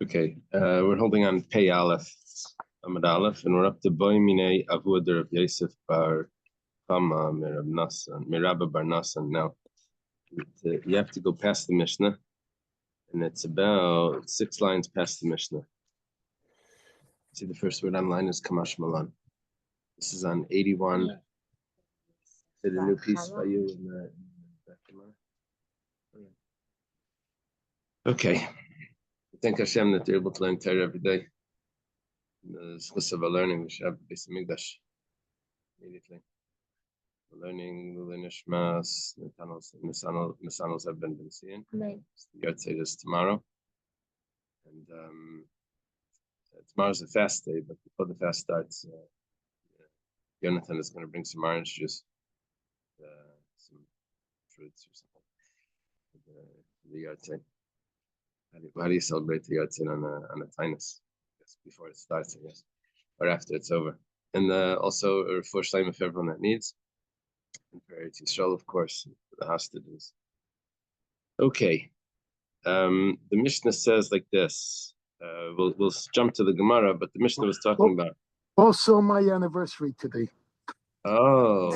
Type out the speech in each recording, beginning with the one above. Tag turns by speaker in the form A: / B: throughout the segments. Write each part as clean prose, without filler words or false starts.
A: Okay, we're holding on Pei Aleph, Amud Aleph, and we're up to Boy Minei Avuder of Yosef Bar Chama Mirabba Bar Nassan. Now, you have to go past the Mishnah, and it's about 6 lines past the Mishnah. See, the first word online is Kamash Malan. This is on 81. Yeah. Did a new piece by you in the Okay. Thank Hashem that they're able to learn Torah every day. The schus of our learning, we should have Beis Hamikdash immediately. We're learning the Nishmas, Nisanos have been seeing. The Yartzeit is tomorrow. And tomorrow's a fast day, but before the fast starts, Jonathan is going to bring some orange juice, some fruits or something for the Yartzeit. How do you celebrate the Yartzeit on a Tainus? Before it starts, I guess, or after it's over. And also for Shleima of everyone that needs. And for Eretz Yisrael, of course, for the hostages. Okay. The Mishnah says like this. We'll jump to the Gemara, but the Mishnah was talking about.
B: Also my anniversary today.
A: Oh.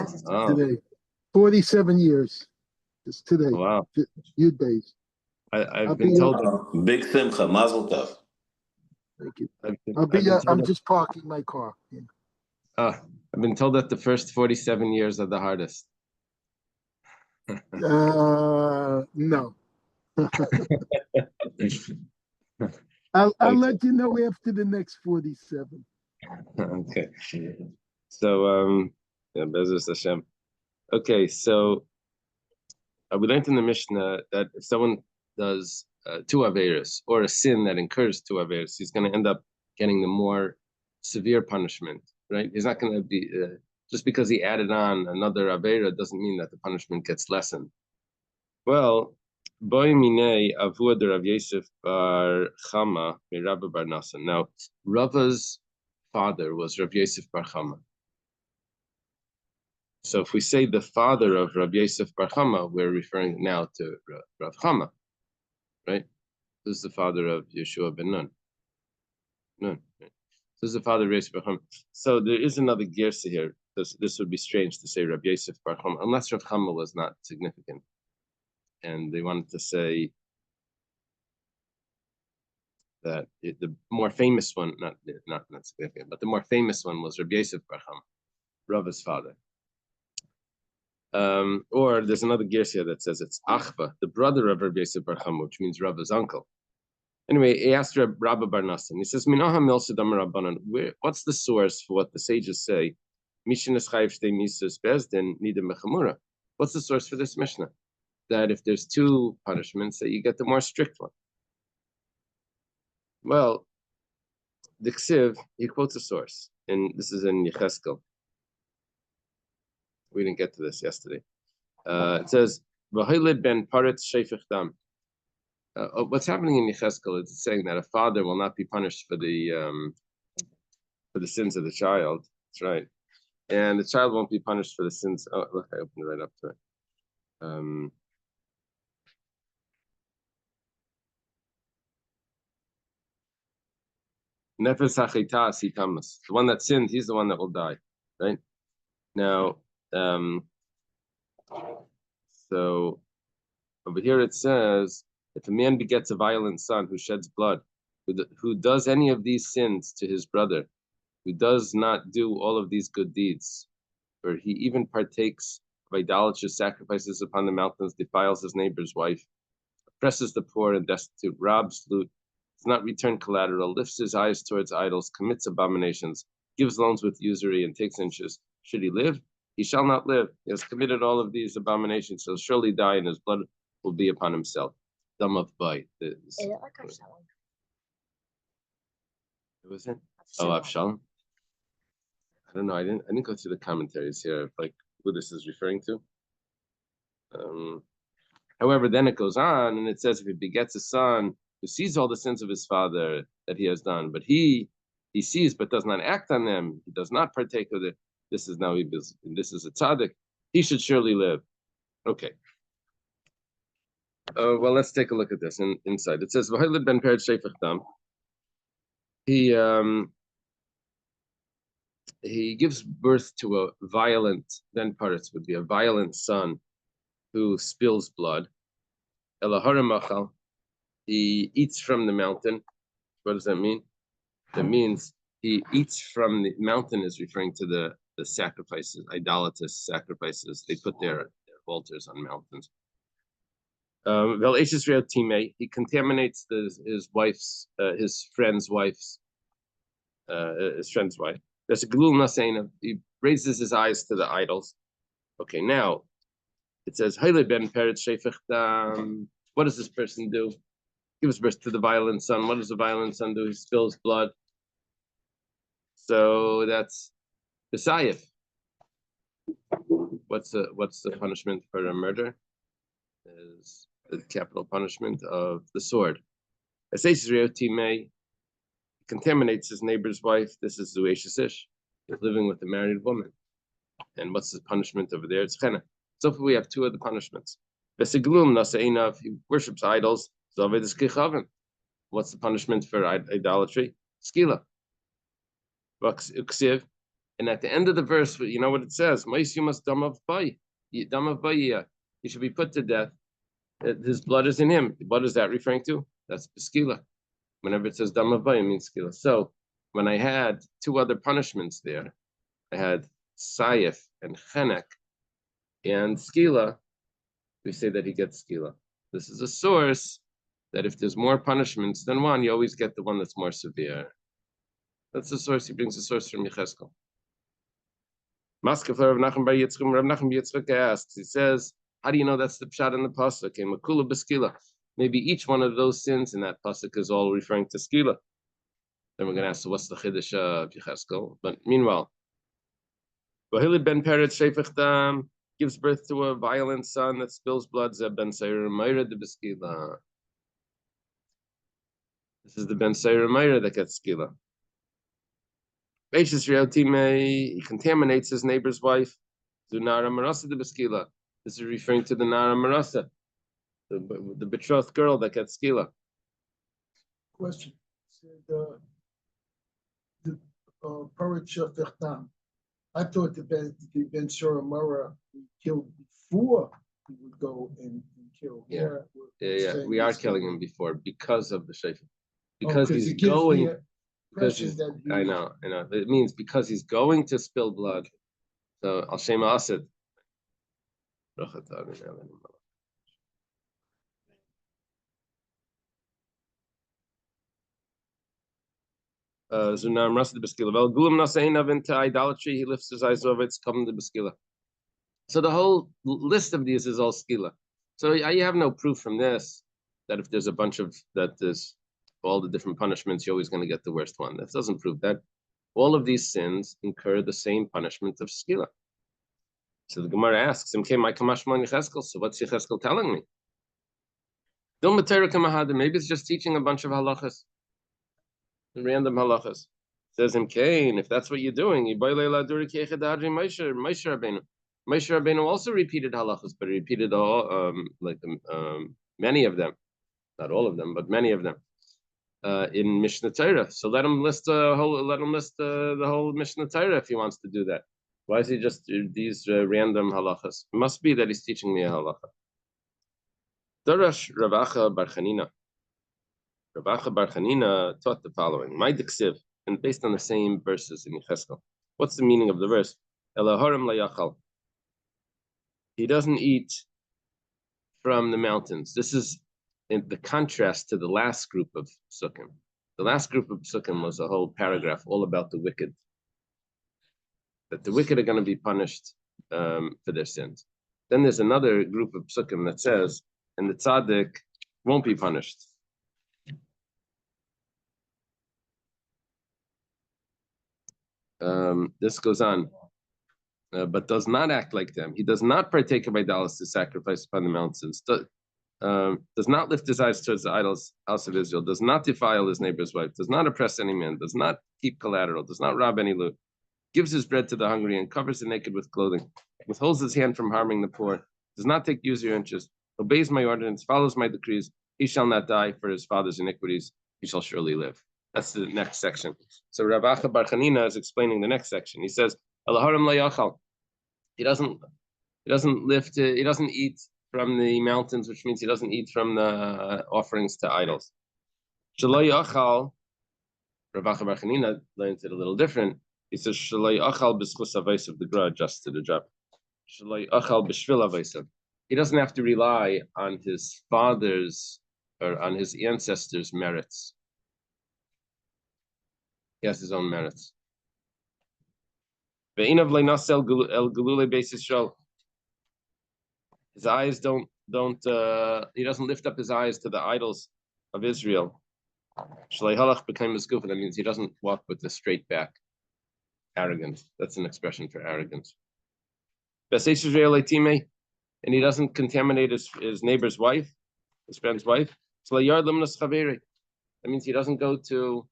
B: Today. 47 years. It's today.
A: Wow.
B: Yud days.
A: I've been told.
C: Big Simcha, Mazel Tov.
B: Thank you. I'm just parking my car. Yeah.
A: I've been told that the first 47 years are the hardest.
B: No. I'll let you know after the next 47.
A: Okay. So, Be'ezus Hashem. Okay, so we learned in the Mishnah that if someone does 2 averos or a sin that incurs 2 averos, he's going to end up getting the more severe punishment, right? He's not going to be just because he added on another avera doesn't mean that the punishment gets lessened. Well, boy minei avuder Rav Yosef bar Chama Mirabba bar Nassan. Now, Rava's father was Rav Yosef bar Chama. So if we say the father of Rav Yosef bar Chama, we're referring now to Rav Chama. Right? This is the father of Yeshua ben Nun. Right? This is the father of Yosef bar Chama. So there is another girsa here. This would be strange to say Rav Yosef bar Chama, unless Rav Chama was not significant. And they wanted to say that the more famous one, not significant, but the more famous one was Rav Yosef bar Chama, Rava's father. Or there's another girsa that says it's Achva, the brother of Rabbi Yosef bar Chama, which means Rava's uncle. Anyway, he asked Rabba bar Nassan. He says, "Minaha milsadam rabbanan." What's the source for what the sages say? Mishin eschayv shtei misus bezdin nidem mechamura. What's the source for this Mishnah? That if there's 2 punishments, that you get the more strict one. Well, the Ksiv, he quotes a source, and this is in Yecheskel. We didn't get to this yesterday. It says, "V'hoiled ben paretz sheifich dam." What's happening in Yecheskel is saying that a father will not be punished for the sins of the child. That's right, and the child won't be punished for the sins. Oh, look, I opened it right up to it. Nefesh hachitas hitamas. The one that sinned, he's the one that will die. Right now. So over here it says, if a man begets a violent son who sheds blood, who does any of these sins to his brother, who does not do all of these good deeds, or he even partakes of idolatrous sacrifices upon the mountains, defiles his neighbor's wife, oppresses the poor and destitute, robs, loot, does not return collateral, lifts his eyes towards idols, commits abominations, gives loans with usury, and takes interest, should he live? He shall not live. He has committed all of these abominations. He'll surely die, and his blood will be upon himself. Dam of Bay. Is it like Avshalom? What was it? Oh, Avshalom. I don't know. I didn't go through the commentaries here of like who this is referring to. However, then it goes on, and it says if he begets a son who sees all the sins of his father that he has done, but he sees but does not act on them, he does not partake of it. This is a tzaddik. He should surely live. Okay. Well, let's take a look at this inside. It says, "V'hoiled ben peretz sheifich dam." he gives birth to a violent, then parts would be a violent son who spills blood. Elaharamachal, he eats from the mountain. What does that mean? That means he eats from the mountain, is referring to the sacrifices, idolatrous sacrifices. They put their altars on mountains. He contaminates his friend's wife's There's a glul nasena. He raises his eyes to the idols. Okay, now it says, ben what does this person do? Gives birth to the violent son. What does the violent son do? He spills blood. So that's Besayif. What's the punishment for a murder? Is the capital punishment of the sword. He contaminates his neighbor's wife. This is Zueshisish. He's living with a married woman. And what's the punishment over there? It's chena. So far we have two of the punishments. He worships idols. What's the punishment for idolatry? Skila. And at the end of the verse, you know what it says? He should be put to death. His blood is in him. What is that referring to? That's skila. Whenever it says damavai, it means skila. So when I had two other punishments there, I had sayif and chenek and skila. We say that he gets skila. This is a source that if there's more punishments than one, you always get the one that's more severe. That's the source. He brings the source from Yecheskel. Maskef Rav Nachman bar Yitzchak. Rav Nachman bar Yitzchak asks. He says, "How do you know that's the pshat in the pasuk? Okay, makula b'skila. Maybe each one of those sins in that pasuk is all referring to skila." Then we're going to ask, so what's the chiddush of Yecheskel? But meanwhile, Vahili ben Peretz shefech dam gives birth to a violent son that spills blood. Zeb ben Seir Meira de b'skila. This is the ben Seir Meira that gets skila. He contaminates his neighbor's wife. Zunara Marasa de Beskila. This is referring to the Nara Marasa, the betrothed girl that gets skila.
B: Question. The Paritcha Fechtam. I thought the Ben Sura Mara killed before he would go and kill.
A: Yeah. We are killing him before because of the Shefer. Because he's going. Because I know. It means because he's going to spill blood. So Al Shema Asid. Zunam Rasa de Beskila. Well, Gulam Naseinav into idolatry, he lifts his eyes over it's coming to Beskila. So the whole list of these is all skila. So you have no proof from this that if there's a bunch of that there's all the different punishments, you're always going to get the worst one. That doesn't prove that. All of these sins incur the same punishment of skila. So the Gemara asks him, so what's Yecheskel telling me? Maybe it's just teaching a bunch of halachas, random halachas. Says him, Cain, if that's what you're doing, Moshe Rabbeinu also repeated halachas, but he repeated all, many of them, not all of them, but many of them. In Mishnah Torah, so let him list the whole Mishnah Torah if he wants to do that. Why is he just these random halachas? It must be that he's teaching me a halacha. Darash Ravacha Bar Chanina. Ravacha Bar Chanina taught the following: My diksiv, and based on the same verses in Yecheskel. What's the meaning of the verse? Elaharim layachal. He doesn't eat from the mountains. This is in the contrast to the last group of psukim. The last group of psukim was a whole paragraph all about the wicked. That the wicked are going to be punished for their sins. Then there's another group of psukim that says, and the tzaddik won't be punished. This goes on, but does not act like them. He does not partake of idols to sacrifice upon the mountains. Does not lift his eyes towards the idols, house of Israel, does not defile his neighbor's wife, does not oppress any man, does not keep collateral, does not rob any loot, gives his bread to the hungry and covers the naked with clothing, withholds his hand from harming the poor, does not take usury interest, obeys my ordinance, follows my decrees, he shall not die for his father's iniquities, he shall surely live. That's the next section. So Rav Acha Bar Chanina is explaining the next section. He says, "Elaharim layachal." He doesn't lift. He doesn't eat from the mountains, which means he doesn't eat from the offerings to idols. Shaloi achal. Rav Acha Bar Chanina learns it a little different. He says, "Shaloi achal b'schus aveisav." The Gra adjusted the drop. Shaloi achal b'shvil aveisav. He doesn't have to rely on his father's or on his ancestors' merits. He has his own merits. Ve'inav le'nasel el gelule beis Yisrael. His eyes don't. He doesn't lift up his eyes to the idols of Israel. Shalei halach became a skuf. That means he doesn't walk with a straight back. Arrogance. That's an expression for arrogance. Beis Israel le'timei, and he doesn't contaminate his neighbor's wife, his friend's wife. Shalei yard limnas chaveri. That means he doesn't go to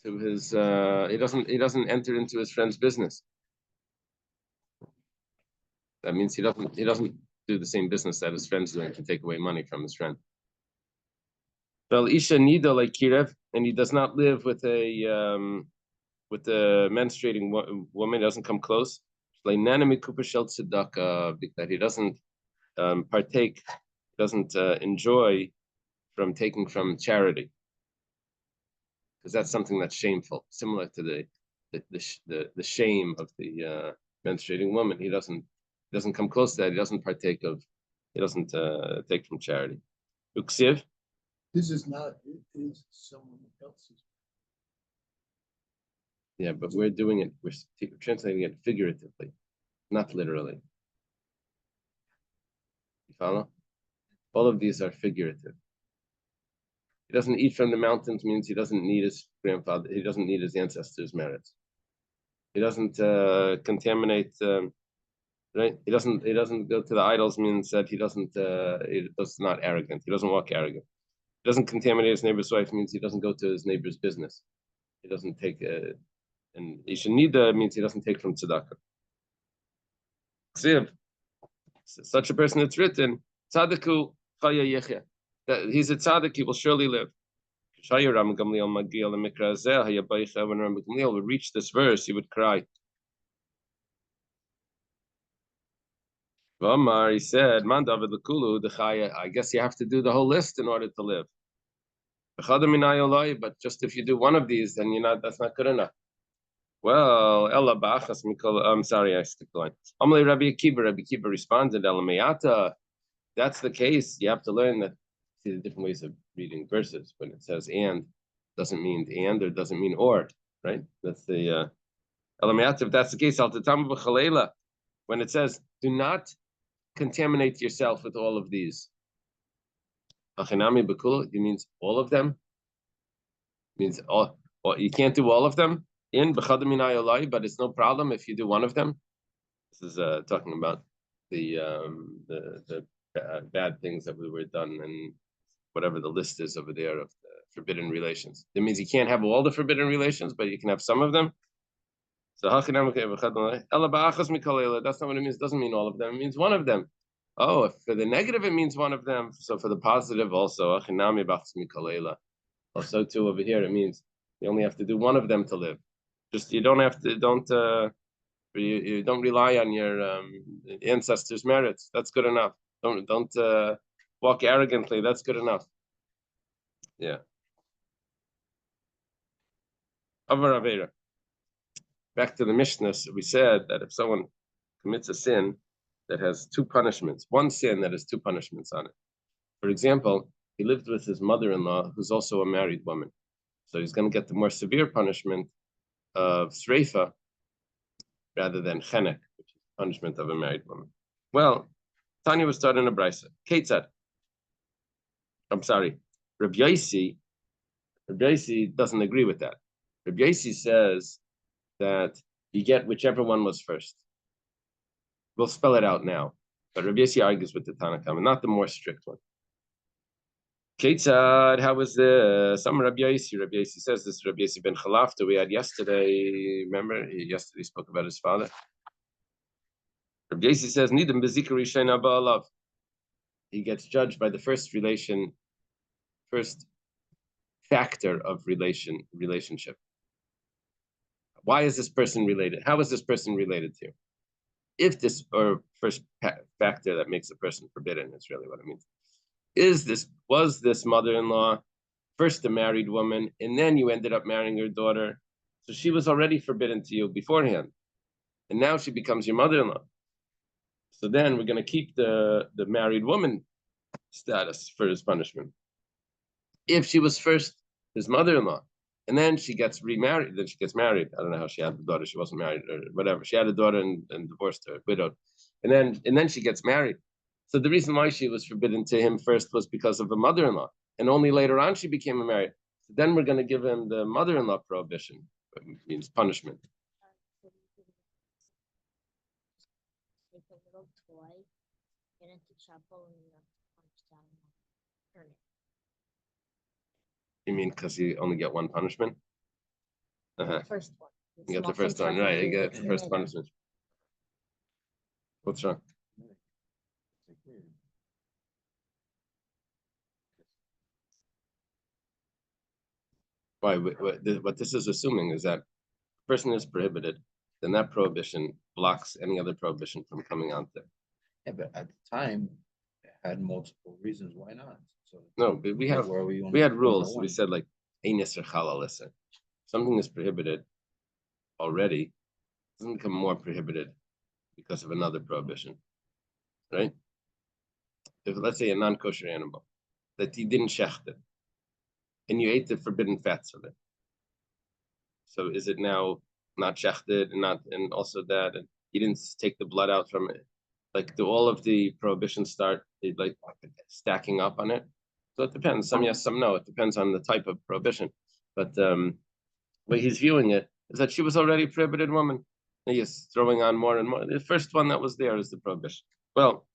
A: his he doesn't enter into his friend's business. That means he doesn't do the same business that his friend's doing to take away money from his friend. And he does not live with a menstruating woman. He doesn't come close. That he doesn't partake, doesn't enjoy from taking from charity, because that's something that's shameful, similar to the shame of the menstruating woman. He doesn't come close to that. He doesn't partake of. He doesn't take from charity. Uksiv.
B: This is not. It is someone else's.
A: Yeah, but we're doing it. We're translating it figuratively, not literally. You follow? All of these are figurative. He doesn't eat from the mountains means he doesn't need his grandfather. He doesn't need his ancestors' merits. He doesn't contaminate. Right? He doesn't go to the idols means that he does not arrogant. He doesn't walk arrogant. He doesn't contaminate his neighbor's wife means he doesn't go to his neighbor's business. He doesn't take and Ishanida means he doesn't take from tzedakah. Such a person, it's written, tzadaku chaya yechya. That he's a tzaddik, he will surely live. When Ram Gamliel would reach this verse, he would cry. He said, Man David Lakulu, the Chaya, I guess you have to do the whole list in order to live. But just if you do one of these, then that's not good enough. Well, I'm sorry, I skipped the line. Rabbi Akiva responded, that's the case. You have to learn that. See the different ways of reading verses. When it says and, doesn't mean and or doesn't mean or, right? That's the if that's the case, when it says do not contaminate yourself with all of these. It means all of them. It means all you can't do all of them. But it's no problem if you do one of them. This is talking about the bad things that were done and whatever the list is over there of the forbidden relations. That means you can't have all the forbidden relations, but you can have some of them. So that's not what it means. It doesn't mean all of them. It means one of them. Oh, if for the negative it means one of them. So for the positive also. Also too over here it means you only have to do one of them to live. Just you don't rely on your ancestors' merits. That's good enough. Don't walk arrogantly. That's good enough. Yeah. Back to the Mishnah, we said that if someone commits a sin that has two punishments, one sin that has two punishments on it. For example, he lived with his mother-in-law, who's also a married woman. So he's going to get the more severe punishment of sreifa rather than chenek, which is the punishment of a married woman. Well, Tanya was taught in a brisa. Kate said, Rabbi Yossi doesn't agree with that. Rabbi Yossi says that you get whichever one was first. We'll spell it out now. But Rabbi Yossi argues with the Tanakh, not the more strict one. Ketzad, how was this? Some Rabbi Yossi says this. Rabbi Yossi ben Chalafta we had yesterday. Remember, yesterday he spoke about his father. Rabbi Yossi says, "Nidim bezikari sheina ba'alav." He gets judged by the first relation first factor of relationship. Why is this person related? How is this person related to you? If this, or first factor that makes a person forbidden, is really what it means. Was this mother-in-law first a married woman, and then you ended up marrying her daughter? So she was already forbidden to you beforehand, and now she becomes your mother-in-law. So then we're going to keep the married woman status for his punishment. If she was first his mother-in-law, and then she gets remarried, then she gets married. I don't know how she had the daughter. She wasn't married or whatever. She had a daughter and divorced her, widowed. And then she gets married. So the reason why she was forbidden to him first was because of a mother-in-law. And only later on she became a married. So then we're going to give him the mother-in-law prohibition, which means punishment.
D: Take a little toy, get into trouble, and you have to punch down and turn it.
A: You mean because you only get one punishment?
D: The first one.
A: You get the first one, right? You get the first punishment. What's wrong? Why? What this is assuming is that a person is prohibited, then that prohibition blocks any other prohibition from coming out there.
E: Yeah, but at the time, it had multiple reasons why not. So
A: no, but we had rules. We said like einis or chalalisa. Something is prohibited already doesn't become more prohibited because of another prohibition, right? If let's say a non-kosher animal that you didn't shecht it, and you ate the forbidden fats of it, so is it now not shechted and also that and you didn't take the blood out from it? Like do all of the prohibitions start like stacking up on it? So it depends. Some yes, some no. It depends on the type of prohibition. But the way he's viewing it is that she was already a prohibited woman. And he's throwing on more and more. The first one that was there is the prohibition. Well,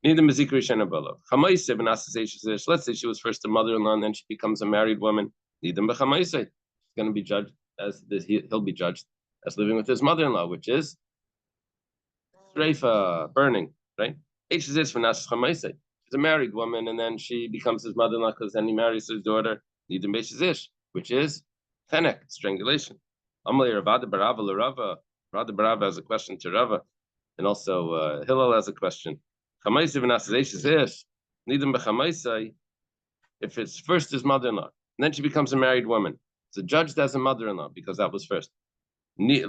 A: let's say she was first a mother-in-law and then she becomes a married woman. He's going to be judged as this. He'll be judged as living with his mother-in-law, which is Sreifa, burning, right? She's a married woman, and then she becomes his mother-in-law because then he marries his daughter, which is chenek, strangulation. Amalei Ravada Barava Larava. Ravada Barava has a question to Rava, and also Hillel has a question. If it's first his mother-in-law, and then she becomes a married woman, it's judged as a mother-in-law because that was first. But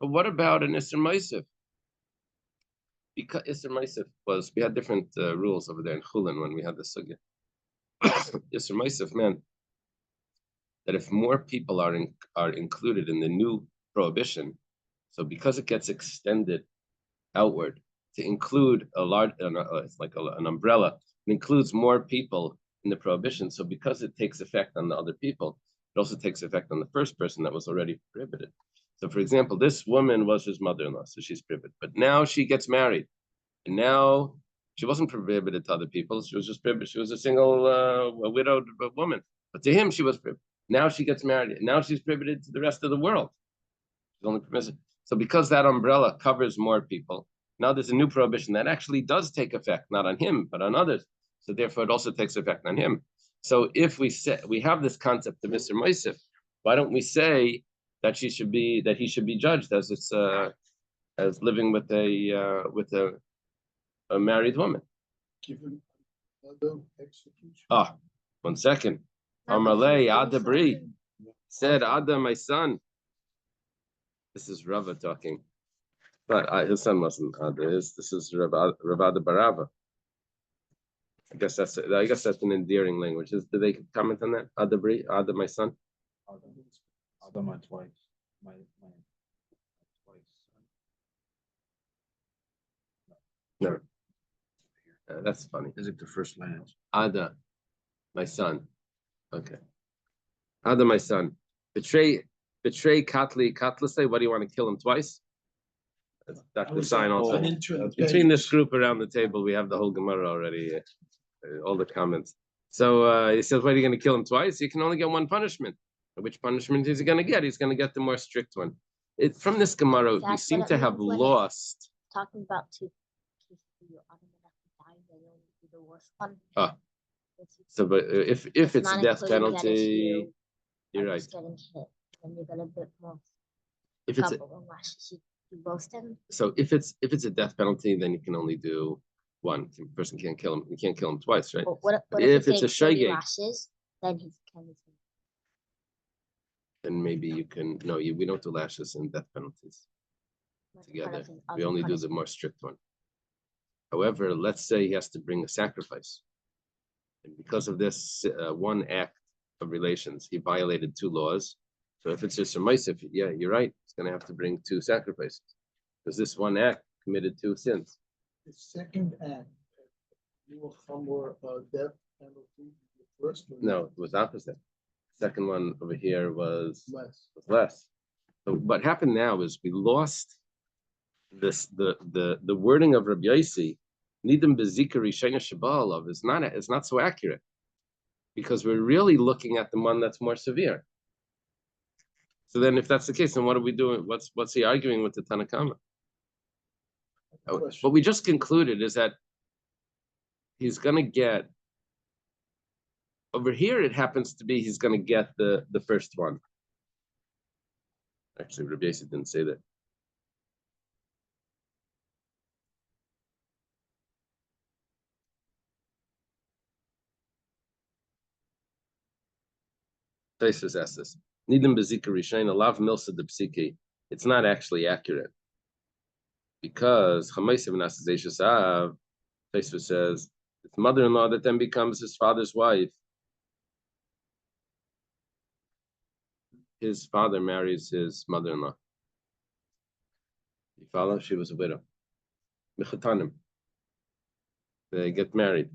A: what about an Isser Meisef? Because Isser Meisef was, we had different rules over there in Chulin when we had the sugya. Isser Meisef meant that if more people are included in the new prohibition, so because it gets extended outward to include a large, it's like an umbrella, it includes more people in the prohibition. So because it takes effect on the other people, it also takes effect on the first person that was already prohibited. So for example, this woman was his mother-in-law, so she's prohibited. But now she gets married, and now she wasn't prohibited to other people. She was just prohibited. She was a single, a widowed woman. But to him, she was prohibited. Now she gets married, and now she's prohibited to the rest of the world. She's only permissive. So because that umbrella covers more people, now there's a new prohibition that actually does take effect, not on him, but on others. So therefore, it also takes effect on him. So if we say we have this concept of Mr. Moisef, why don't we say that he should be judged as it's as living with a married woman?
B: Given another execution.
A: Ah, 1 second. Amalei Adabri said, Ada, my son. This is Rava talking, but his son wasn't Ada. This is Ravada Barava. I guess that's an endearing language. Do they comment on that? Adabri, Ada, my son.
E: Ada, my twice. My twice.
A: No. That's funny.
E: Is it the first line?
A: Ada, my son. Okay. Ada, my son. Betray Katli, say, what do you want to kill him twice? That's Dr. Sign also. Between this group around the table, we have the whole Gemara already, all the comments. So he says, what are you going to kill him twice? You can only get one punishment. Which punishment is he going to get? He's going to get the more strict one. From this Gemara, we seem to have lost.
D: Talking about two. you automatically die, then you only do the worst one.
A: Ah.
D: If you-
A: So, but if it's a
D: not
A: death
D: including that it's
A: penalty, you're
D: are
A: right.
D: just getting hit, then you get a bit more
A: If it's a,
D: double lashes. You do both them.
A: so if it's a death penalty, then you can only do one. The person can't kill him. You can't kill him twice, right?
D: But what
A: But
D: if
A: if it's a
D: 30
A: shaygeg,
D: lashes, then he can.
A: then maybe you can. No, we don't do lashes and death penalties together. We only do the more strict one. However, let's say he has to bring a sacrifice, and because of this one act of relations, he violated two laws. So if it's just a Maisif, yeah, you're right. He's going to have to bring two sacrifices because this one act committed two sins.
B: The second act, more death penalty. The first one.
A: No, it was opposite. Second one over here was
B: Less.
A: less. So what happened now is we lost this the wording of Rabbi Yossi, Nidim bezikari shena shabalov is not it's not so accurate because we're really looking at the one that's more severe. So then, if that's the case, then what are we doing? What's he arguing with the Tanakama? What we just concluded is that he's going to get over here. It happens to be he's going to get the first one. Actually, Rabbi Yossi didn't say that. Taisus asked this. Nidim bezika rishayna lav milsa de psiki. It's not actually accurate because Chamaisim Nasazeshus Av. Taisus says it's mother-in-law that then becomes his father's wife. His father marries his mother-in-law. You follow? She was a widow. Mechatanim. They get married.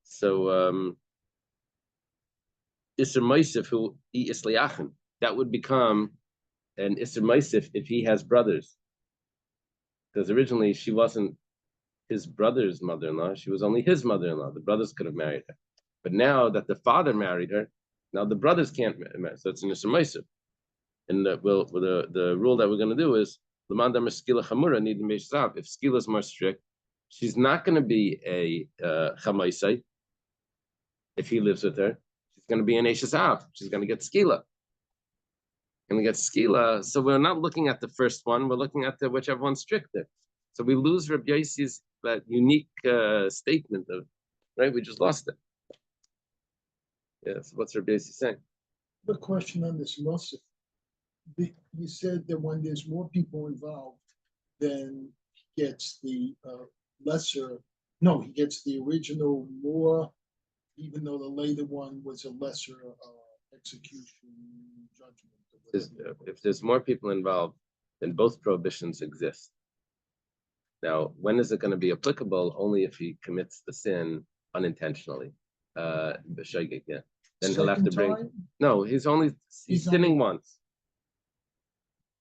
A: So Isser Maisif who Isliachin, that would become an Isser Maisif if he has brothers. Because originally she wasn't his brother's mother-in-law, she was only his mother-in-law. The brothers could have married her. But now that the father married her, now the brothers can't marry. So it's an Isser Maisif. And the rule that we're going to do is if skila is more strict, she's not going to be a chamaisai if he lives with her. She's going to be an eshes av. She's going to get skila. So we're not looking at the first one. We're looking at whichever one's stricter. So we lose Rabbi Yossi's that unique statement of right. We just lost it. Yes. What's Rabbi Yossi saying?
B: The question on this Mosif. You said that when there's more people involved, then he gets the lesser. No, he gets the original more, even though the later one was a lesser execution judgment.
A: If there's more people involved, then both prohibitions exist. Now, when is it going to be applicable? Only if he commits the sin unintentionally. Then he'll have to bring.
B: Time?
A: No, he's sinning once.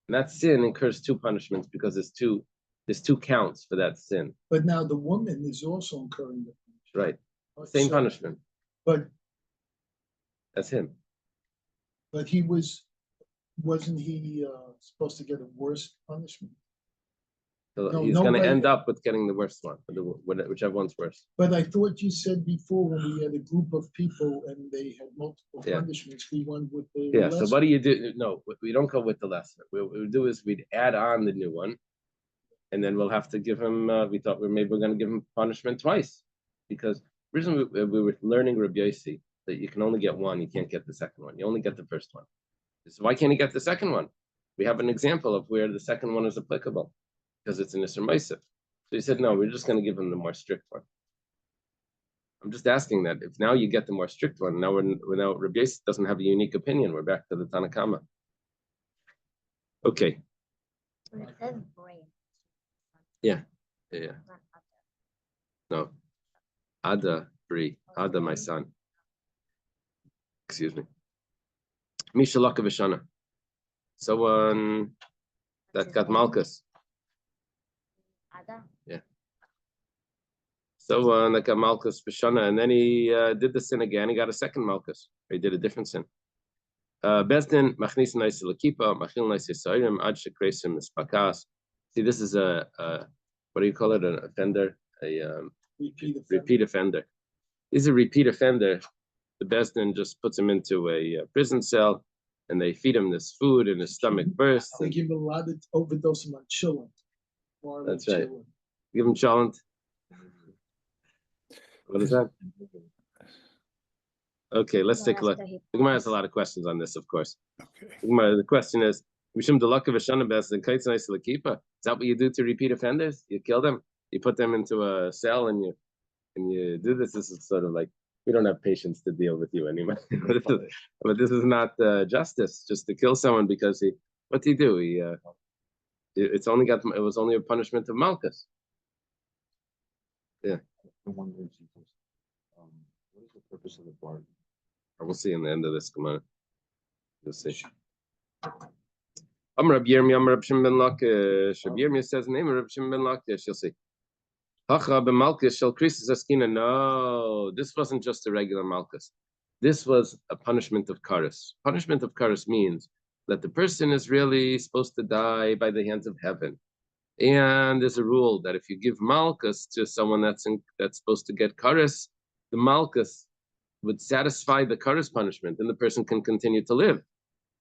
A: And that sin incurs two punishments because there's two counts for that sin.
B: But now the woman is also incurring the punishment.
A: Right. Same punishment.
B: But
A: that's him.
B: But wasn't he supposed to get a worse punishment?
A: So he's going to end up with getting the worst one, whichever one's worse.
B: But I thought you said before when we had a group of people and they had multiple punishments, we went with the lesser.
A: So what do you do? No, we don't go with the lesser. What we do is we'd add on the new one, and then we'll have to give him. We thought we're going to give him punishment twice, because originally we were learning Rabbi Yossi that you can only get one, you can't get the second one. You only get the first one. So why can't he get the second one? We have an example of where the second one is applicable. Because it's an Isser Maisif. So he said, no, we're just going to give him the more strict one. I'm just asking that. If now you get the more strict one, now now Rabbi Yossi doesn't have a unique opinion. We're back to the Tanakama. Okay.
D: It says brain.
A: Yeah. No. Ada, Bri. Ada, my son. Excuse me. Misha Lakavishana. Someone that got Malchus. Yeah. So that got Malchus Bishana, and then he did the sin again. He got a second Malchus. He did a different sin. Bezdin machnis naisi lakipa machil naisi sayrim ad shekresim ispakas. See, this is a what do you call it? An offender repeat offender. He's a repeat offender. The Beis Din just puts him into a prison cell, and they feed him this food, and his stomach bursts.
B: They give him a lot of overdose him on chilling.
A: That's right. Give him cholent. What is that? Okay, let's take a look. The Gemara has a lot of questions on this, of course.
F: Okay.
A: The question is, is that what you do to repeat offenders? You kill them, you put them into a cell, and you do this. This is sort of like, we don't have patience to deal with you anymore. But this is not justice, just to kill someone because what did he do? It was only a punishment of Malchus. Yeah.
E: What is the purpose of the bargain?
A: We'll see in the end of this. Come on. You'll see. Rab Yirmiyah says name of Rab Shimon ben Lakish. You'll see. No, this wasn't just a regular Malchus. This was a punishment of Karis. Punishment of Karis means that the person is really supposed to die by the hands of heaven. And there's a rule that if you give Malchus to someone that's supposed to get Karis, the Malchus would satisfy the Karis punishment, and the person can continue to live.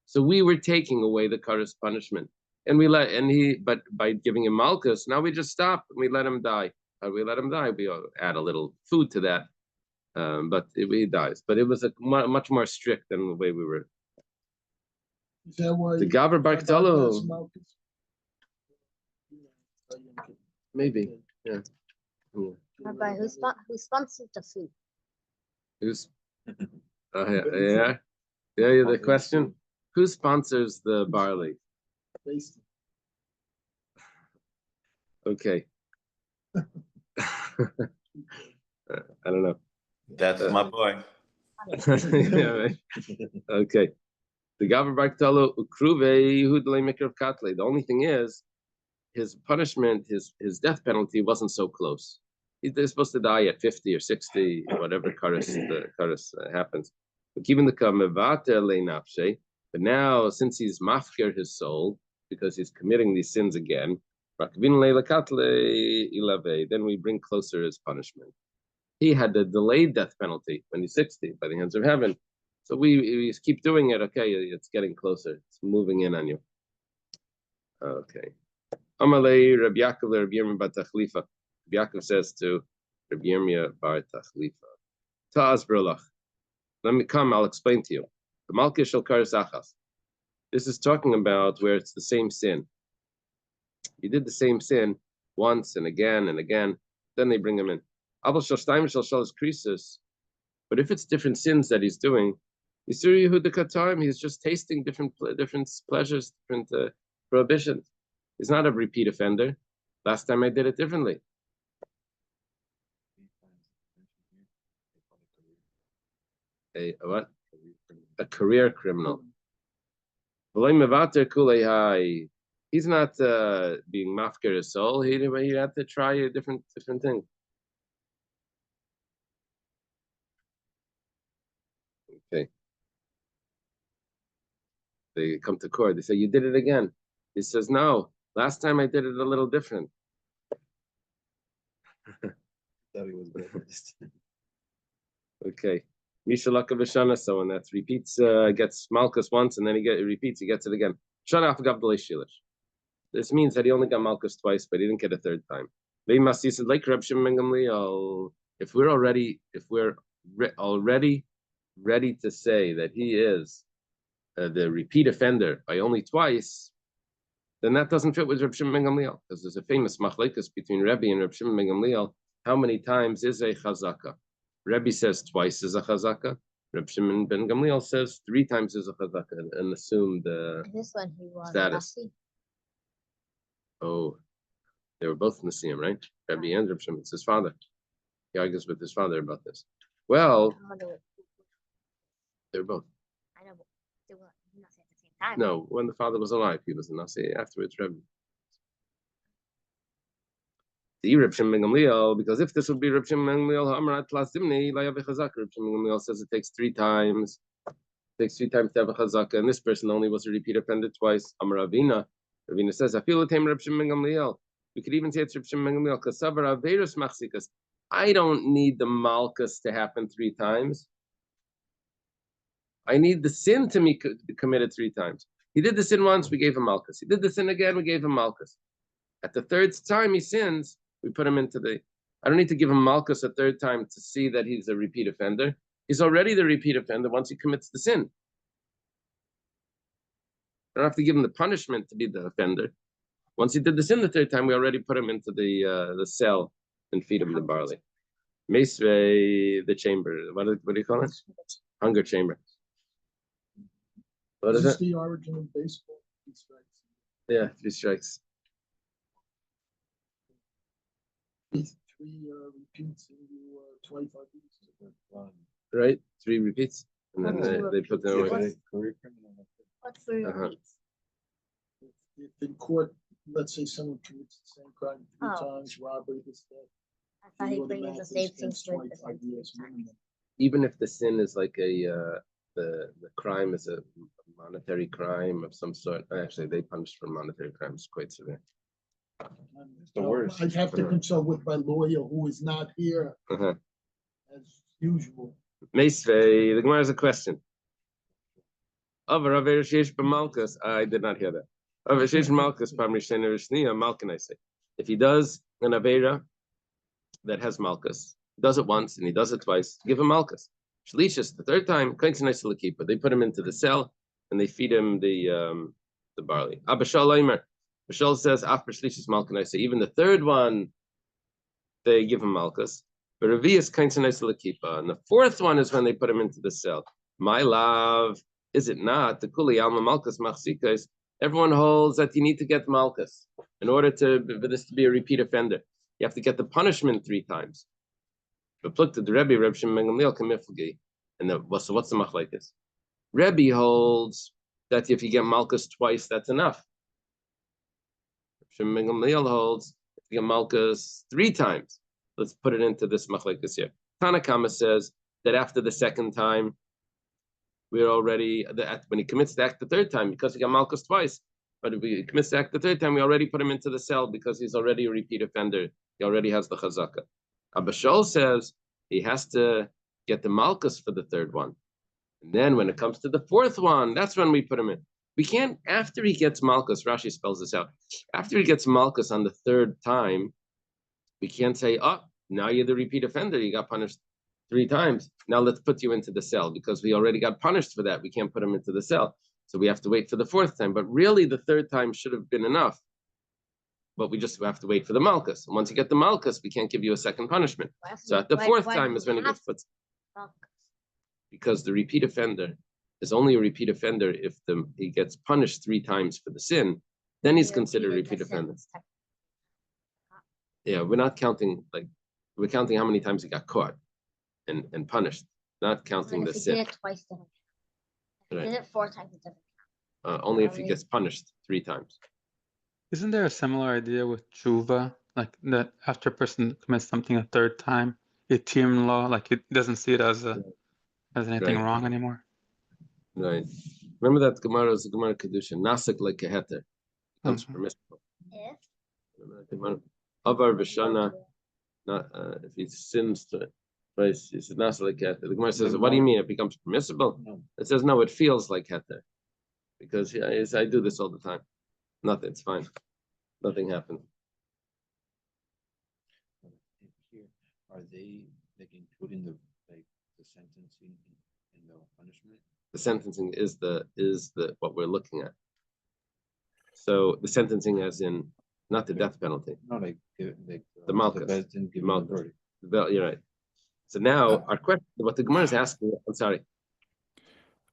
A: So we were taking away the Karis punishment, but by giving him Malchus, now we just stop and we let him die. We let him die. We add a little food to that, but he dies. But it was much more strict than the way we were.
B: Is that why
A: The Gaber Bartolo, maybe, yeah.
D: Rabbi, who sponsored the food?
A: Who's? Yeah. The question: who sponsors the barley? Okay. I don't know.
C: That's my boy.
A: Yeah, right. Okay. The Gaber Bartolo Ukruve Hudle Mikra Katle. The only thing is, his punishment, his death penalty wasn't so close. They're supposed to die at 50 or 60, whatever karis happens. But now, since he's mafkir his soul, because he's committing these sins again, then we bring closer his punishment. He had the delayed death penalty when he's 60 by the hands of heaven. So we keep doing it. Okay, it's getting closer. It's moving in on you. Okay. Amalei Rabbi Yaakov Rabbi Yirmiyah bar Tachlifa. Rabbi Yaakov says to Rabbi Yirmiyah bar Tachlifa, Ta'az brolach. Let me come, I'll explain to you. The Malkish shel Karis Achas. This is talking about where it's the same sin. You did the same sin once and again, then they bring him in. Abel shel Shtayim shel Shalosh Krisus. But if it's different sins that he's doing, he's just tasting different pleasures, different prohibitions. He's not a repeat offender. Last time I did it differently. A what? A career criminal. He's not being mafkir his soul. He had to try a different thing. Okay. They come to court. They say, you did it again. He says, no, last time I did it a little different. Okay. Mishalaka Vishana, someone that repeats, gets Malchus once, and then he repeats, he gets it again. This means that he only got Malchus twice, but he didn't get a third time. If we're already ready to say that he is the repeat offender by only twice, then that doesn't fit with Reb Shimon ben Gamliel, because there's a famous machlekes between Rebbe and Reb Shimon ben Gamliel. How many times is a chazaka? Rebbe says twice is a chazaka. Reb Shimon ben Gamliel says 3 times is a chazaka, and assumed
D: This one he was
A: status.
D: Nasi.
A: Oh, they were both Nasiim, right? Rebbe and Reb Shimon. It's his father. He argues with his father about this. Well, they're both.
D: I know, but they were Nasi at the same time.
A: No, when the father was alive, he was a Nasi. Afterwards, Rebbe. The Reb Shimon ben Gamliel, because if this would be Reb Shimon ben Gamliel, Reb Shimon ben Gamliel says it takes 3 times. It takes 3 times to have a chazaka, and this person only was a repeat offender twice. Amar Ravina. Ravina says, I feel the same Reb Shimon ben Gamliel. We could even say it's Reb Shimon ben Gamliel, Kasavar Aveirus Machzikas. I don't need the Malkus to happen 3 times. I need the sin to be committed 3 times. He did the sin once, we gave him Malkus. He did the sin again, we gave him Malkus. At the 3rd time he sins, we put him into the. I don't need to give him Malkus a 3rd time to see that he's a repeat offender. He's already the repeat offender once he commits the sin. I don't have to give him the punishment to be the offender. Once he did the sin the 3rd time, we already put him into the cell and feed him the barley. Mesve, the chamber. What do you call it? Hunger chamber. What is
B: This
A: it?
B: the origin of baseball. 3 strikes.
A: Yeah, 3 strikes.
B: 3 repeats in you 25 years.
A: Right? 3 repeats. And then they put them away.
D: What's for
A: Uh-huh.
D: repeats?
B: If in court, let's say someone commits the same crime 3
D: Oh.
B: times, robbery, this, that.
D: I thought he
B: you
D: brings the
B: automatically
D: same
B: spend
D: things with the
B: 25 years minimum.
A: Even if the sin is like the crime is a monetary crime of some sort. Actually, they punished for monetary crimes quite severe.
E: The worst.
B: I'd have to consult with my lawyer who is not here
A: Uh-huh.
B: as usual.
A: Meisvei, the Gemara has a question. I did not hear that. If he does an Avera that has Malkus, does it once and he does it twice, give him Malkus. Shlishis, the 3rd time, but they put him into the cell and they feed him the barley. Bashal says, after Shlishis Malkus, even the 3rd one, they give him Malkus. But Revius and the 4th one is when they put him into the cell. My love, is it not? The Kuli Alma Malkus Machzikas. Everyone holds that you need to get Malkus in order for this to be a repeat offender. You have to get the punishment 3 times. But look to the Rebbe, Reb Shimon ben Gamliel Kamiflgi. And what's the machlekes? Rebbe holds that if you get Malkus twice, that's enough. Reb Shimon ben Gamliel holds if you get Malkus 3 times. Let's put it into this machlekes here. Tanakama says that after the 2nd time, we're already when he commits the act the 3rd time because he got Malkus twice. But if he commits the act the 3rd time, we already put him into the cell because he's already a repeat offender. He already has the chazaka. Abashol says he has to get the Malkus for the 3rd one. And then when it comes to the 4th one, that's when we put him in. We can't, after he gets Malkus, Rashi spells this out. After he gets Malkus on the 3rd time, we can't say, oh, now you're the repeat offender. You got punished 3 times. Now let's put you into the cell because we already got punished for that. We can't put him into the cell. So we have to wait for the 4th time. But really, the 3rd time should have been enough. But we just have to wait for the Malkus. And once you get the Malkus, we can't give you a 2nd punishment. So at the 4th time is when he gets put. Because the repeat offender is only a repeat offender if he gets punished 3 times for the sin. Then he's considered a repeat offender. Yeah, we're not counting, we're counting how many times he got caught and punished, not counting the sin.
D: If he did it twice, then if he
A: Right.
D: did it 4 times, it doesn't.
A: Only if he gets punished 3 times.
F: Isn't there a similar idea with tshuva, like that after a person commits something a 3rd time, Yitim law, like it doesn't see it as anything
A: Right.
F: wrong anymore?
A: Right. Remember that Gemara is the Gemara Kedusha, Nasik like a heter, becomes permissible.
D: If
A: Remember that Gemara? Avar v'shana, not if he sins twice, he says Nasik like a heter. The Gemara says, what do you mean? It becomes permissible?
E: No.
A: It says no, it feels like heter, because I do this all the time. Nothing, it's fine. Nothing happened.
E: Here, are they including the sentencing in the punishment?
A: The sentencing is what we're looking at. So the sentencing, as in not the death penalty.
E: No, like
A: The Malkus.
E: The Bezdin giving
A: Malkus.
E: the verdict.
A: You're right. So now our question, what the Gemara is asking. I'm sorry.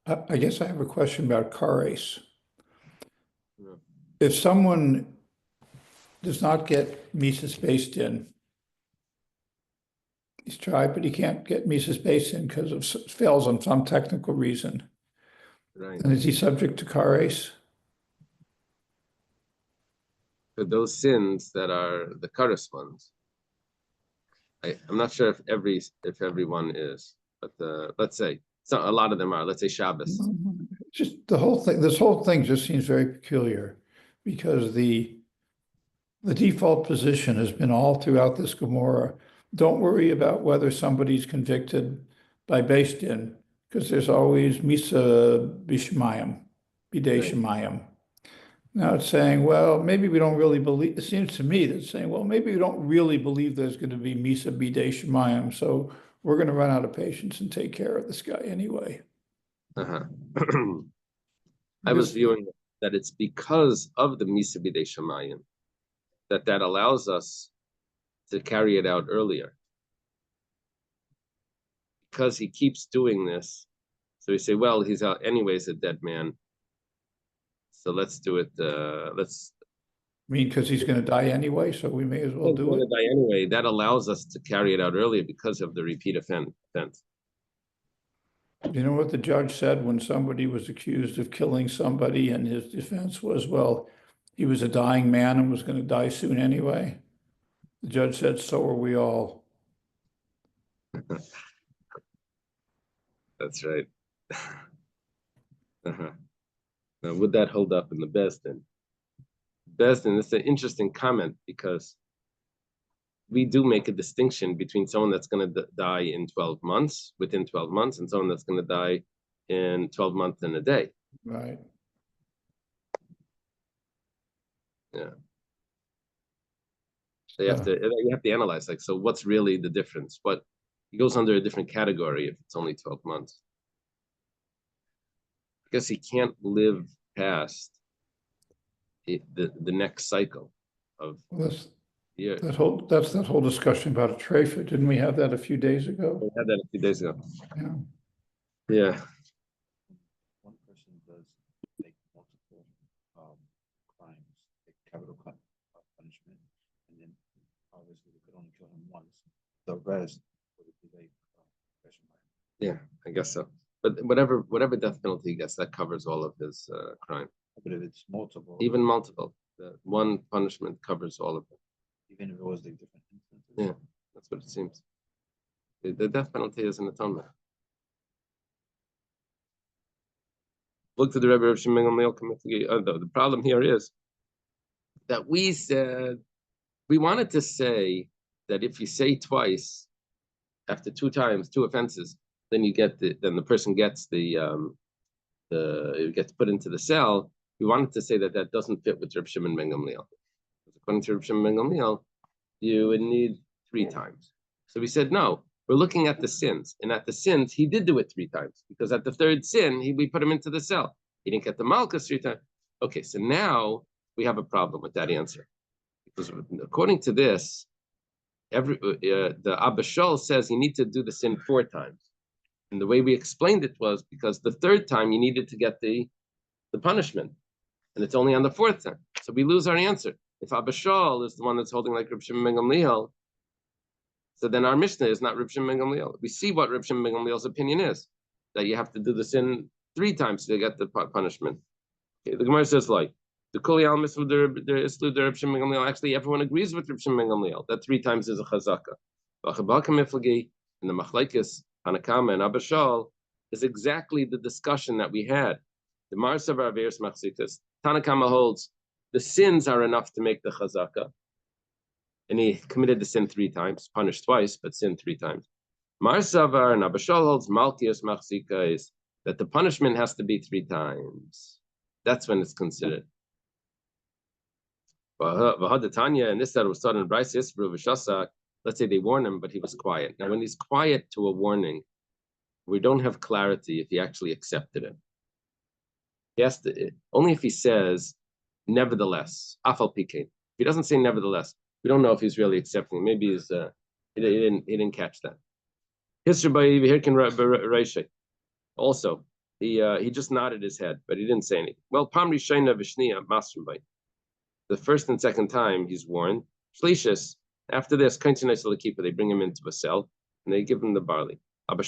G: I guess I have a question about car race.
A: Yeah.
G: If someone does not get Mises based in, he's tried, but he can't get Mises based in because of fails on some technical reason.
A: Right.
G: And is he subject to car race?
A: For those sins that are the Karas ones, I'm not sure if everyone is, but let's say a lot of them are. Let's say Shabbos.
G: Just the whole thing. This whole thing just seems very peculiar, because the The default position has been all throughout this Gemara. Don't worry about whether somebody's convicted by Beis Din, because there's always Misa Bishmayim, Bidei Shemayim. Now it's saying, well, maybe we don't really believe, it seems to me that it's saying, well, maybe we don't really believe there's going to be Misa Bidei Shemayim, so we're going to run out of patience and take care of this guy anyway.
A: I was viewing that it's because of the Misa Bidei Shemayim that allows us to carry it out earlier. Because he keeps doing this, so we say, well, he's out anyways, a dead man. So let's do it. Let's.
G: I mean, because he's going to die anyway, so we may as well do it.
A: Die anyway. That allows us to carry it out earlier because of the repeat offense.
G: You know what the judge said when somebody was accused of killing somebody, and his defense was, well, he was a dying man and was going to die soon anyway? The judge said, so are we all.
A: That's right. Now, would that hold up in the Beis Din? Beis Din, it's an interesting comment because we do make a distinction between someone that's going to die in 12 months, within 12 months, and someone that's going to die in 12 months and a day.
G: Right.
A: Yeah. So you have to analyze, like, so what's really the difference? What he goes under a different category if it's only 12 months. Because he can't live past the next cycle of years.
G: That's that whole discussion about a treifa. Didn't we have that a few days ago?
A: We had that a few days ago.
G: Yeah.
A: Yeah.
E: One person does make multiple crimes, like capital punishment, and then obviously they could only kill him once. The rest would be like question mark.
A: Yeah, I guess so. But whatever death penalty he gets, that covers all of his crime.
E: But if it's multiple,
A: Even multiple. The one punishment covers all of it.
E: even if it was like different instances.
A: Yeah, that's what it seems. The death penalty is an atonement. Look to the Rebbe of Shimon the problem here is that we said we wanted to say that if you say twice after two offenses, then the person gets gets put into the cell. We wanted to say that doesn't fit with Reb Shimon ben Gamliel. According to Reb Shimon ben Gamliel, you would need 3 times. So we said, no, we're looking at the sins. And at the sins, he did do it 3 times. Because at the third sin, we put him into the cell. He didn't get the Malchus 3 times. Okay, so now we have a problem with that answer. Because according to this, the Abba Shol says you need to do the sin 4 times. And the way we explained it was because the 3rd time you needed to get the punishment. And it's only on the 4th time. So we lose our answer. If Abba Shol is the one that's holding like Reb Shimon ben Gamliel, so then our Mishnah is not Reb Shimon ben Gamliel. We see what Reb Shimon ben Gamliel's opinion is, that you have to do the sin 3 times to get the punishment. Okay, the Gemara says like, the Kuli al Misvah the Reb Shimon ben Gamliel, actually everyone agrees with Reb Shimon ben Gamliel, that 3 times is a chazaka. And the Machlekes, Hanakama and Abba Shol is exactly the discussion that we had. The Marsav Averis Machzikas, Tanakama holds the sins are enough to make the chazaka. And he committed the sin 3 times, punished twice, but sinned 3 times. Marsavar and Abba Shol holds Malkias Machzika is that the punishment has to be 3 times. That's when it's considered. V'hadatanya, and this that was taught in Bryce Yisbru V'shasak, let's say they warn him, but he was quiet. Now, when he's quiet to a warning, we don't have clarity if he actually accepted it. He has to, only if he says, nevertheless, afal pikein. If he doesn't say nevertheless, we don't know if he's really accepting. Maybe he's he didn't catch that. Also, he just nodded his head, but he didn't say anything. Well, pamri shayna v'shniya masrim. The first and second time he's warned. Shlishis. After this, they bring him into a cell and they give him the barley. Even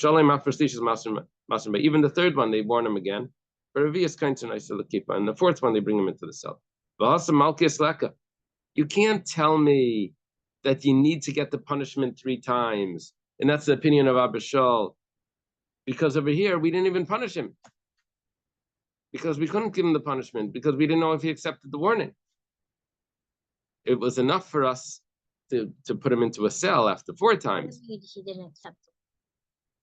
A: the 3rd one, they warn him again. And the 4th one, they bring him into the cell. You can't tell me that you need to get the punishment 3 times. And that's the opinion of Abba Shol. Because over here, we didn't even punish him. Because we couldn't give him the punishment, because we didn't know if he accepted the warning. it was enough for us to put him into a cell after 4 times.
D: He didn't accept it.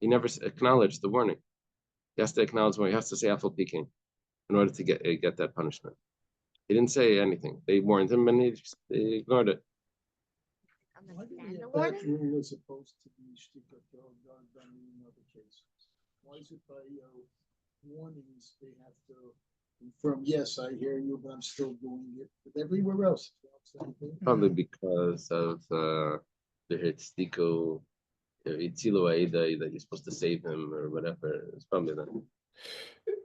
A: He never acknowledged the warning. He has to acknowledge when he has to say Afal Peking in order to get that punishment. He didn't say anything. They warned him and they ignored it.
B: Why do we
D: Understand the
B: have
D: warning?
B: that rule as opposed to the shtika done in other cases? Why is it by warnings they have to confirm, yes, I hear you, but I'm still doing it? But everywhere else, it's the same thing.
A: Probably because of the Hitzdiku, Itzilu Aida, that you're supposed to save him or whatever. It's probably that.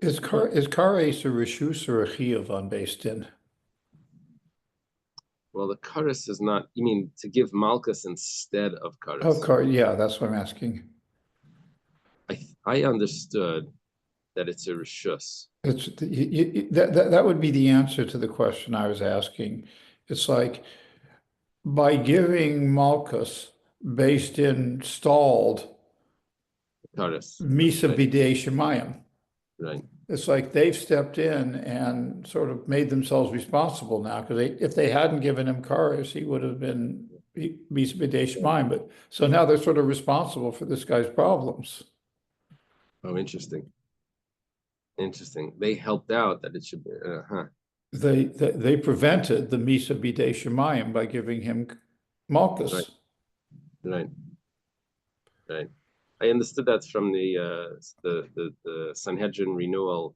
G: Is kares a reshus or a chiyuv on based in?
A: Well, the karis is not, you mean to give malchus instead of karis?
G: Of course, yeah, that's what I'm asking.
A: I understood that it's a reshus.
G: It's that would be the answer to the question I was asking. It's like by giving Malchus based in stalled
A: Karis.
G: Misa
A: Right.
G: Bidei Shemayim.
A: Right.
G: It's like they've stepped in and sort of made themselves responsible now, because if they hadn't given him Karis, he would have been Misa Bidei Shemayim. But so now they're sort of responsible for this guy's problems.
A: Oh, interesting. Interesting. They helped out that it should be.
G: They prevented the Misa Bidei Shemayim by giving him Malchus.
A: Right. Right. I understood that's from the Sanhedrin renewal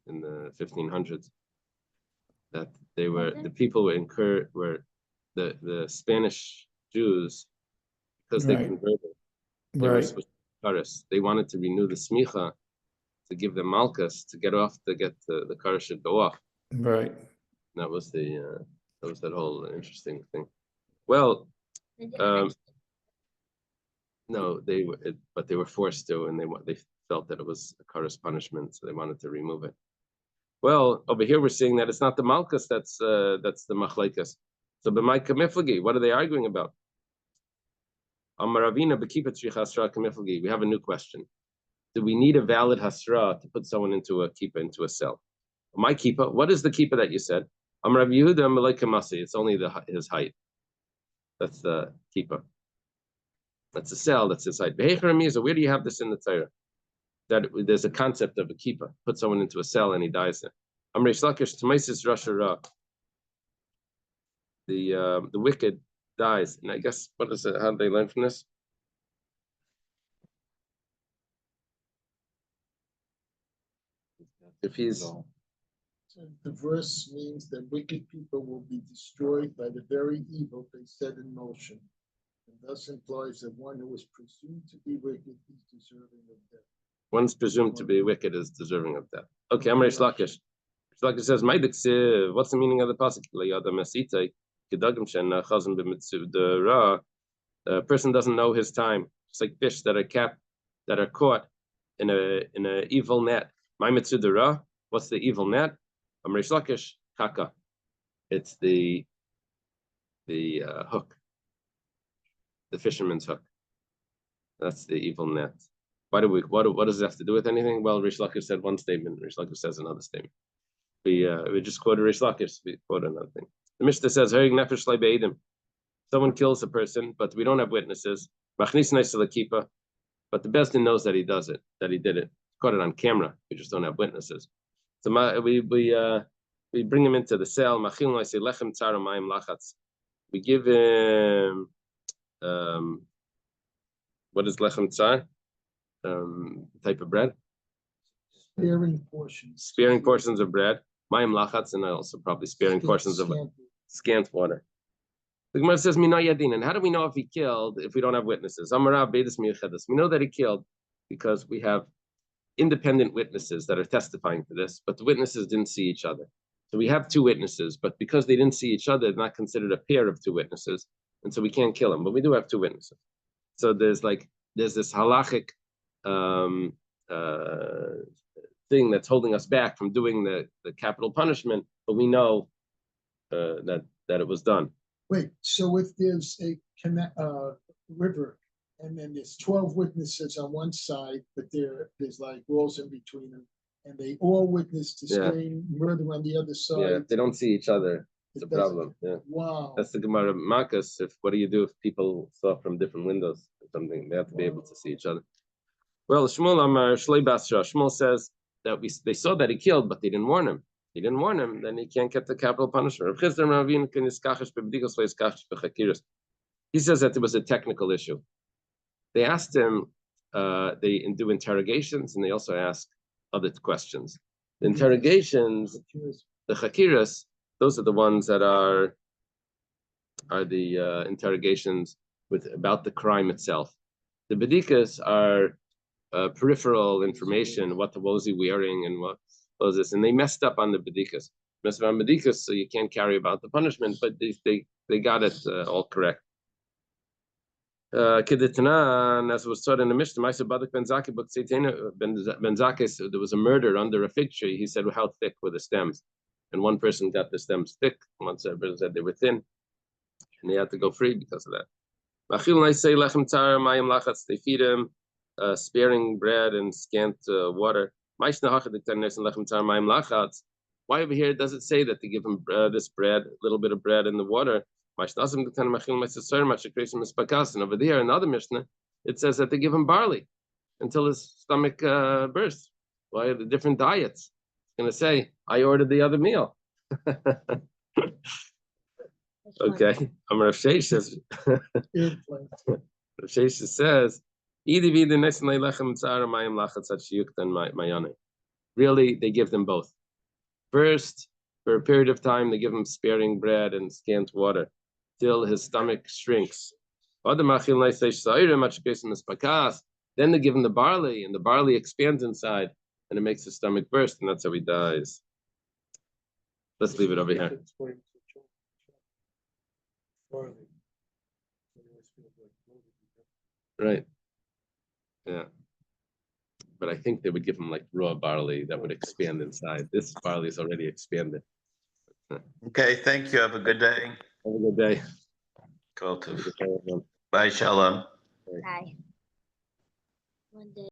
A: in the 1500s. That they were the people were the Spanish Jews, because they
G: Right.
A: converted. They were
G: Right.
A: supposed to Karis. They wanted to renew the smicha to give them malchus to get the karis should go off.
G: Right.
A: That was that whole interesting thing. Well,
D: They didn't
A: no, but they were forced to, and they felt that it was a karis punishment, so they wanted to remove it. Well, over here we're seeing that it's not the malchus that's the machlekes. So b'may kamiflagi, what are they arguing about? Amaravina b'kipa tzrich hasra kamiflagi. We have a new question. Do we need a valid hasra to put someone into a kippah, into a cell? My kippah, what is the kippah that you said? Amar Rav Yehuda Malay Kamasi. It's only his height. That's the kippah. That's a cell. That's his height. Where do you have this in the Torah? That there's a concept of a kippah. Put someone into a cell and he dies there. Amar Reish Lakish T'maisis Rosh Hara. The wicked dies, and I guess what is it? How do they learn from this? If he's
B: So the verse means that wicked people will be destroyed by the very evil they set in motion, and thus implies that one who is presumed to be wicked is deserving of death.
A: one's presumed to be wicked is deserving of death. Okay, Amar Reish Lakish. Reish Lakish says, what's the meaning of the pasuk? The person doesn't know his time. It's like fish that are caught in a evil net. What's the evil net? Amar Reish Lakish, kaka. It's the hook, the fisherman's hook. That's the evil net. What does it have to do with anything? Well, Reish Lakish said one statement. Reish Lakish says another statement. We just quoted Reish Lakish. We quote another thing. The Mishnah says, someone kills a person, but we don't have witnesses. But the Beis Din knows that he does it, that he did it. Caught it on camera. We just don't have witnesses. So we bring him into the cell. We give him what is lechem tsar? Type of bread. Sparing portions of bread. Mayim lachatz, and also probably sparing portions of scant water. The Gemara says, "Mina yadin." And how do we know if he killed if we don't have witnesses? Amarav beidus miyuchedes. We know that he killed because we have independent witnesses that are testifying to this, but the witnesses didn't see each other. So we have 2 witnesses, but because they didn't see each other, they're not considered a pair of 2 witnesses, and so we can't kill them. But we do have 2 witnesses. So there's this halachic thing that's holding us back from doing the capital punishment, but we know that it was done.
B: Wait, so if there's a river and then there's 12 witnesses on one side, but there's like walls in between them, and they all witness the same murder on the other side.
A: Yeah, if they don't see each other. It's a
B: It doesn't-
A: problem. Yeah.
B: Wow.
A: That's the Gemara Marcus. What do you do if people saw from different windows or something? They have to be able to see each other. Well, Shmuel Amar Shlei Basra. Shmuel says that they saw that he killed, but they didn't warn him. He didn't warn him, then he can't get the capital punishment. He says that there was a technical issue. They asked him, they do interrogations, and they also ask other questions. The interrogations, the chakiras, those are the ones that are the interrogations about the crime itself. The bedikas are peripheral information, what was he wearing and what was this, and they messed up on the bedikas. Messed up on bedikas, so you can't carry about the punishment, but they got it all correct. Kedetanan, as was taught in the Mishnah, Ma'aser Badak Ben Zakkai, but Ben Zakkai, so there was a murder under a fig tree. He said, well, how thick were the stems? And one person got the stems thick, one person said they were thin, and he had to go free because of that. They feed him sparing bread and scant water. Why over here does it say that they give him this bread, a little bit of bread in the water? And over there in the other Mishnah, it says that they give him barley until his stomach bursts. Why are the different diets? It's going to say, I ordered the other meal. Okay, Rav Sheshes says, really, they give them both. First, for a period of time, they give him sparing bread and scant water till his stomach shrinks. Then they give him the barley, and the barley expands inside, and it makes his stomach burst, and that's how he dies. Let's leave it over here. Right. Yeah. But I think they would give him like raw barley that would expand inside. This barley is already expanded.
C: Okay, thank you. Have a good day.
A: Have a good day.
C: Go
A: Have a
C: to.
A: good day, everyone.
C: Bye, Shalom.
D: Bye. One day.